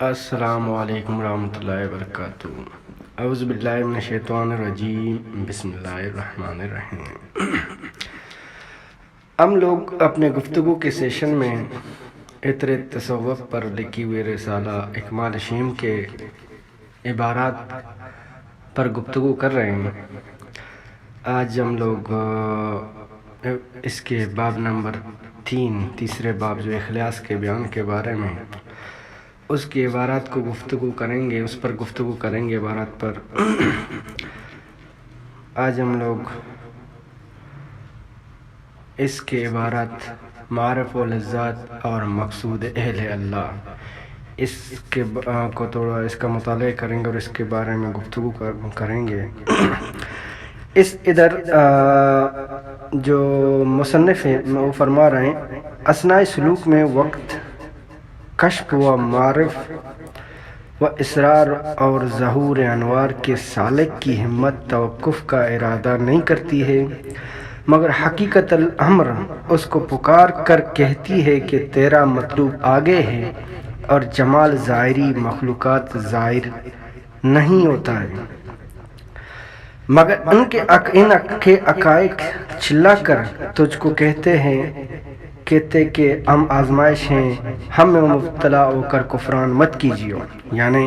السلام علیکم ورحمۃ اللہ وبرکاتہ۔ اعوذ باللہ من الشیطان الرجیم، بسم اللہ الرحمن الرحیم۔ ہم لوگ اپنے گفتگو کے سیشن میں عطر تصوف پر لکھی ہوئی رسالہ اکمال شیم کے عبارات پر گفتگو کر رہے ہیں۔ آج ہم لوگ اس کے باب نمبر 3 باب جو اخلاص کے بیان کے بارے میں اس کی عبارات کو گفتگو کریں گے، اس پر گفتگو کریں گے عبارات پر۔ آج ہم لوگ اس کے عبارات معرف و لذات اور مقصود اہل اللہ اس کے کو تھوڑا اس کا مطالعہ کریں گے اور اس کے بارے میں گفتگو کریں گے۔ اس ادھر جو مصنف ہیں وہ فرما رہے ہیں، اثناء سلوک میں وقت کشف و معرف و اسرار اور ظہور انوار کے سالک کی ہمت توقف کا ارادہ نہیں کرتی ہے، مگر حقیقت الامر اس کو پکار کر کہتی ہے کہ تیرا مطلوب آگے ہے، اور جمال ظاہری مخلوقات ظاہر نہیں ہوتا ہے، مگر ان کے عقائق چلا کر تجھ کو کہتے کہ ہم آزمائش ہیں، ہم میں مبتلا ہو کر کفران مت کیجیے۔ یعنی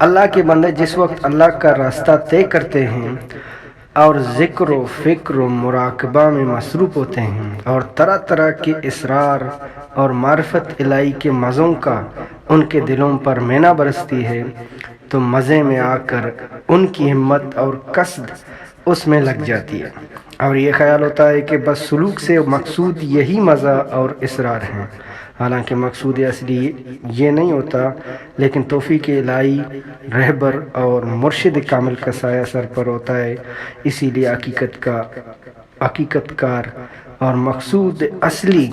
اللہ کے بندے جس وقت اللہ کا راستہ طے کرتے ہیں اور ذکر و فکر و مراقبہ میں مصروف ہوتے ہیں اور طرح طرح کے اسرار اور معرفت الہی کے مزوں کا ان کے دلوں پر مینا برستی ہے، تو مزے میں آ کر ان کی ہمت اور قصد اس میں لگ جاتی ہے، اور یہ خیال ہوتا ہے کہ بس سلوک سے مقصود یہی مزہ اور اسرار ہیں، حالانکہ مقصود اصلی یہ نہیں ہوتا، لیکن توفیق الہی رہبر اور مرشد کامل کا سایہ سر پر ہوتا ہے۔ اسی لیے حقیقت کار اور مقصود اصلی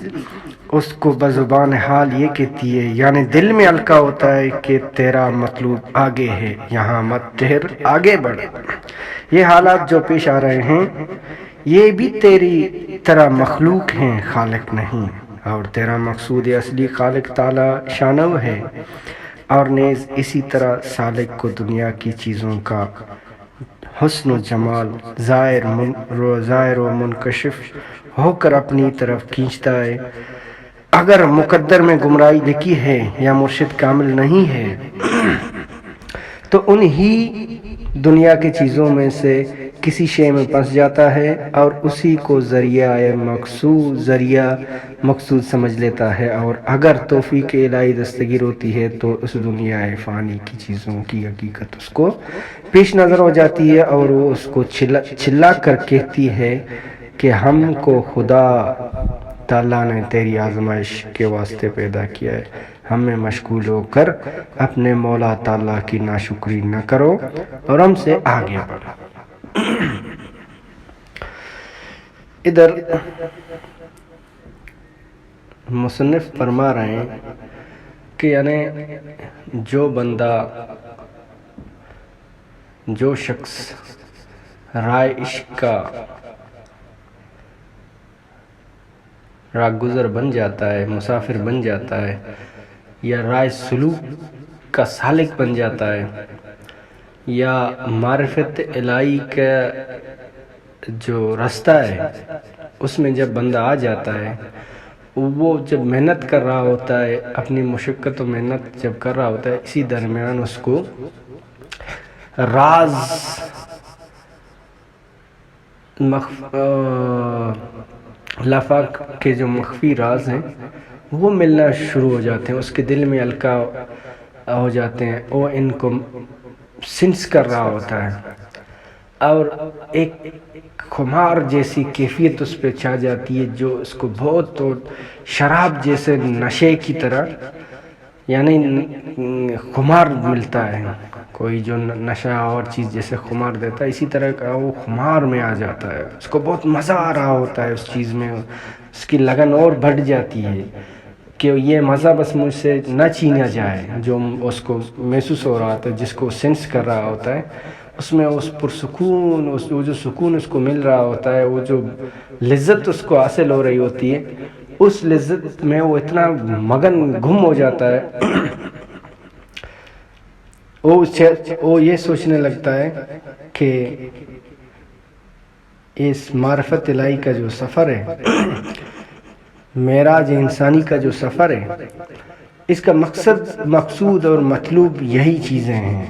اس کو بزبان حال یہ کہتی ہے، یعنی دل میں القا ہوتا ہے کہ تیرا مطلوب آگے ہے، یہاں مت ٹھہر، آگے بڑھ۔ یہ حالات جو پیش آ رہے ہیں یہ بھی تیری طرح مخلوق ہیں، خالق نہیں، اور تیرا مقصود اصلی خالق تعالی شانو ہے، اور نیز اسی طرح سالک کو دنیا کی چیزوں کا حسن و جمال ظاہر و منکشف ہو کر اپنی طرف کھینچتا ہے۔ اگر مقدر میں گمراہی لکھی ہے یا مرشد کامل نہیں ہے تو انہی دنیا کی چیزوں میں سے کسی شے میں پھنس جاتا ہے اور اسی کو ذریعہ مقصود سمجھ لیتا ہے، اور اگر توفیق الہی دستگیر ہوتی ہے تو اس دنیا فانی کی چیزوں کی حقیقت اس کو پیش نظر ہو جاتی ہے، اور وہ اس کو چلا کر کہتی ہے کہ ہم کو خدا تعالیٰ نے تیری آزمائش کے واسطے پیدا کیا ہے، ہم میں مشغول ہو کر اپنے مولا تعالیٰ کی ناشکری نہ کرو اور ہم سے آگے بڑھو۔ ادھر مصنف فرما رہے ہیں کہ یعنی جو شخص رائے عشق کا راہ گزر بن جاتا ہے، مسافر بن جاتا ہے، یا رائے سلوک کا سالک بن جاتا ہے، یا معرفت الہی کا جو راستہ ہے اس میں جب بندہ آ جاتا ہے، وہ جب محنت کر رہا ہوتا ہے، اپنی مشقت و محنت جب کر رہا ہوتا ہے، اسی درمیان اس کو راز لافاق کے جو مخفی راز ہیں وہ ملنا شروع ہو جاتے ہیں، اس کے دل میں القا ہو جاتے ہیں، وہ ان کو سینس کر رہا ہوتا ہے، اور ایک خمار جیسی کیفیت اس پہ چھا جاتی ہے جو اس کو بہت شراب جیسے نشے کی طرح، یعنی خمار ملتا ہے، کوئی جو نشہ اور چیز جیسے خمار دیتا ہے، اسی طرح کا وہ خمار میں آ جاتا ہے، اس کو بہت مزہ آ رہا ہوتا ہے اس چیز میں، اس کی لگن اور بڑھ جاتی ہے کہ یہ مزہ بس مجھ سے نہ چھینا جائے، جو اس کو محسوس ہو رہا ہوتا ہے، جس کو سینس کر رہا ہوتا ہے، اس میں اس پرسکون، وہ جو سکون اس کو مل رہا ہوتا ہے، وہ جو لذت اس کو حاصل ہو رہی ہوتی ہے، اس لذت میں وہ اتنا مگن گم ہو جاتا ہے وہ یہ سوچنے لگتا ہے کہ اس معرفت الہی کا جو سفر ہے، معراج انسانی کا جو سفر ہے، اس کا مقصود اور مطلوب یہی چیزیں ہیں،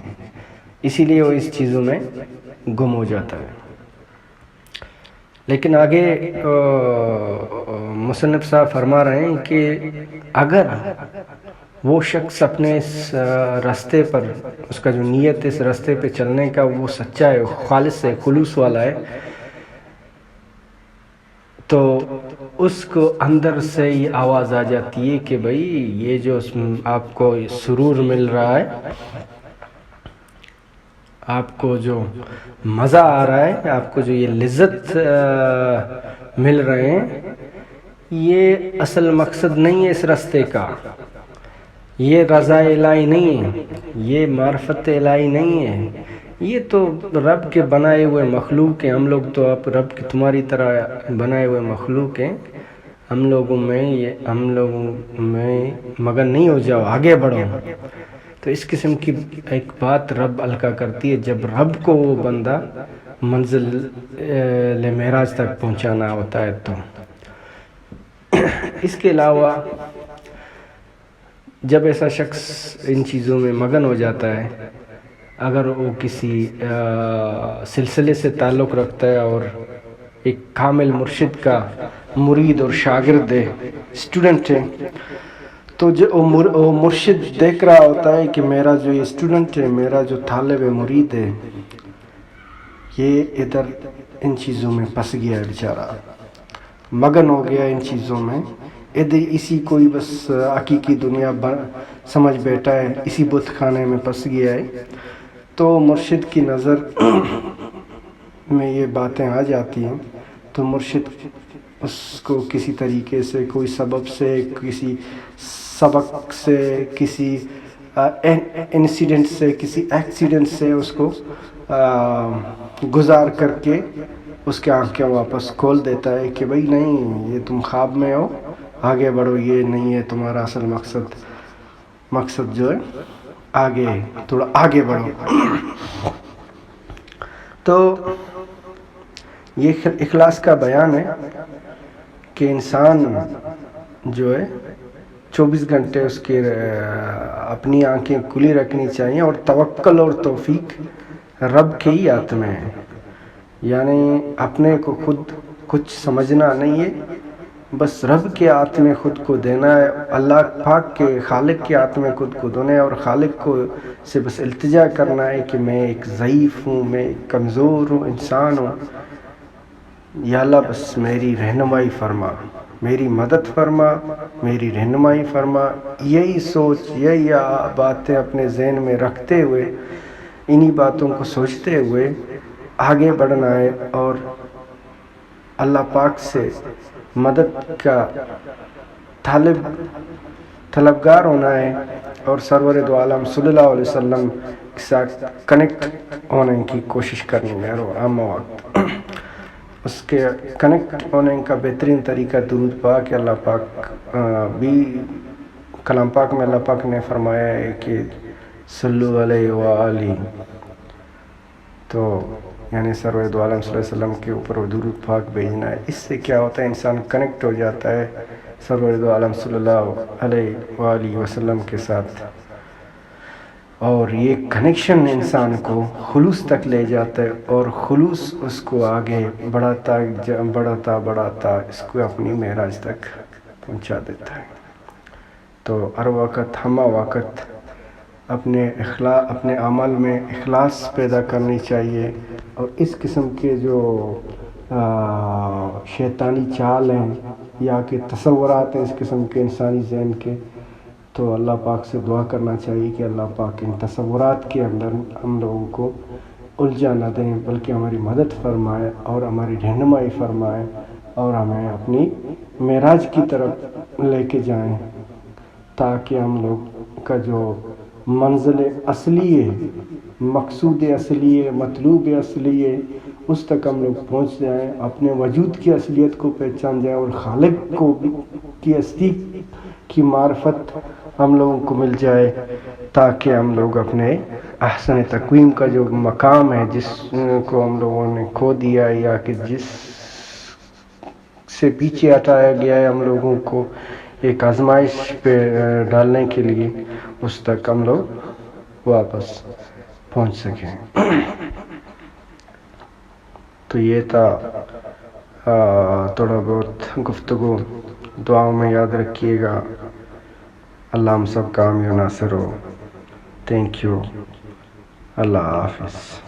اسی لیے وہ اس چیزوں میں گم ہو جاتا ہے۔ لیکن آگے مصنف صاحب فرما رہے ہیں کہ اگر وہ شخص اپنے اس راستے پر، اس کا جو نیت ہے اس راستے پہ چلنے کا، وہ سچا ہے، خالص ہے، خلوص والا ہے، تو اس کو اندر سے یہ آواز آ جاتی ہے کہ بھائی یہ جو آپ کو سرور مل رہا ہے، آپ کو جو مزہ آ رہا ہے، آپ کو جو یہ لذت مل رہے ہیں، یہ اصل مقصد نہیں ہے اس راستے کا، یہ رضا الہی نہیں ہے، یہ معرفت الہی نہیں ہے، یہ تو رب کے بنائے ہوئے مخلوق ہیں، ہم لوگ تو اب رب کی تمہاری طرح بنائے ہوئے مخلوق ہیں، ہم لوگوں میں مگن نہیں ہو جاؤ، آگے بڑھو۔ تو اس قسم کی ایک بات رب القا کرتی ہے جب رب کو وہ بندہ منزل معراج تک پہنچانا ہوتا ہے۔ تو اس کے علاوہ جب ایسا شخص ان چیزوں میں مگن ہو جاتا ہے، اگر وہ کسی سلسلے سے تعلق رکھتا ہے اور ایک کامل مرشد کا مرید اور شاگرد ہے، اسٹوڈنٹ ہے، تو جو وہ مرشد دیکھ رہا ہوتا ہے کہ میرا جو یہ اسٹوڈنٹ ہے، میرا جو طالب مرید ہے، یہ ادھر ان چیزوں میں پھنس گیا ہے، بیچارہ مگن ہو گیا ان چیزوں میں، ادھر اسی کوئی بس حقیقی دنیا سمجھ بیٹھا ہے، اسی بت خانے میں پھنس گیا ہے۔ تو مرشد کی نظر میں یہ باتیں آ جاتی ہیں، تو مرشد اس کو کسی طریقے سے، کوئی سبب سے، کسی سبق سے، کسی انسیڈنٹ سے، کسی ایکسیڈنٹ سے اس کو گزار کر کے اس کے آنکھیں واپس کھول دیتا ہے کہ بھائی نہیں، یہ تم خواب میں ہو، آگے بڑھو، یہ نہیں ہے تمہارا اصل مقصد جو ہے، آگے تھوڑا آگے بڑھو۔ تو یہ اخلاص کا بیان ہے کہ انسان جو ہے 24 گھنٹے اس کے اپنی آنکھیں کھلی رکھنی چاہیے، اور توکل اور توفیق رب کے ہی ہاتھ میں ہے، یعنی اپنے کو خود کچھ سمجھنا نہیں ہے، بس رب کے ہاتھ میں خود کو دینا ہے، اللہ پاک کے خالق کے ہاتھ میں خود کو دینا ہے، اور خالق کو سے بس التجا کرنا ہے کہ میں ایک ضعیف ہوں، میں ایک کمزور ہوں، انسان ہوں، یا اللہ بس میری رہنمائی فرما، میری مدد فرما، میری رہنمائی فرما۔ یہی سوچ، یہی باتیں اپنے ذہن میں رکھتے ہوئے، انہی باتوں کو سوچتے ہوئے آگے بڑھنا ہے، اور اللہ پاک سے مدد کا طلبگار ہونا ہے، اور سرور دو عالم صلی اللہ علیہ وسلم کے ساتھ کنیکٹ ہونے کی کوشش کرنی ہے ہر عام وقت۔ اس کے کنیکٹ ہونے کا بہترین طریقہ درود پاک، اللہ پاک بھی کلام پاک میں اللہ پاک نے فرمایا ہے کہ صلو علیہ وآلہ، تو یعنی سرور دو عالم صلی اللہ علیہ وسلم کے اوپر درود پاک بھیجنا ہے۔ اس سے کیا ہوتا ہے، انسان کنیکٹ ہو جاتا ہے سرور دو عالم صلی اللہ علیہ وآلہ وسلم کے ساتھ، اور یہ کنیکشن انسان کو خلوص تک لے جاتا ہے، اور خلوص اس کو آگے بڑھاتا اس کو اپنی معراج تک پہنچا دیتا ہے۔ تو ہر وقت ہمہ وقت اپنے عمل میں اخلاص پیدا کرنی چاہیے، اور اس قسم کے جو شیطانی چال ہیں یا کہ تصورات ہیں اس قسم کے انسانی ذہن کے، تو اللہ پاک سے دعا کرنا چاہیے کہ اللہ پاک ان تصورات کے اندر ہم لوگوں کو الجھا نہ دیں، بلکہ ہماری مدد فرمائے اور ہماری رہنمائی فرمائے، اور ہمیں اپنی معراج کی طرف لے کے جائیں، تاکہ ہم لوگ کا جو منزل اصلی ہے، مقصود اصلی ہے، مطلوب اصلی ہے، اس تک ہم لوگ پہنچ جائیں، اپنے وجود کی اصلیت کو پہچان جائیں، اور خالق کو کی اصلی کی معرفت ہم لوگوں کو مل جائے، تاکہ ہم لوگ اپنے احسن تقویم کا جو مقام ہے جس کو ہم لوگوں نے کھو دیا یا کہ جس سے پیچھے ہٹایا گیا ہے ہم لوگوں کو ایک آزمائش پہ ڈالنے کے لیے، اس تک ہم لوگ واپس پہنچ سکیں۔ تو یہ تھا تھوڑا بہت گفتگو، دعاؤں میں یاد رکھیے گا۔ اللہ ہم سب کا حامی و ناصر ہو۔ تھینک یو، اللہ حافظ۔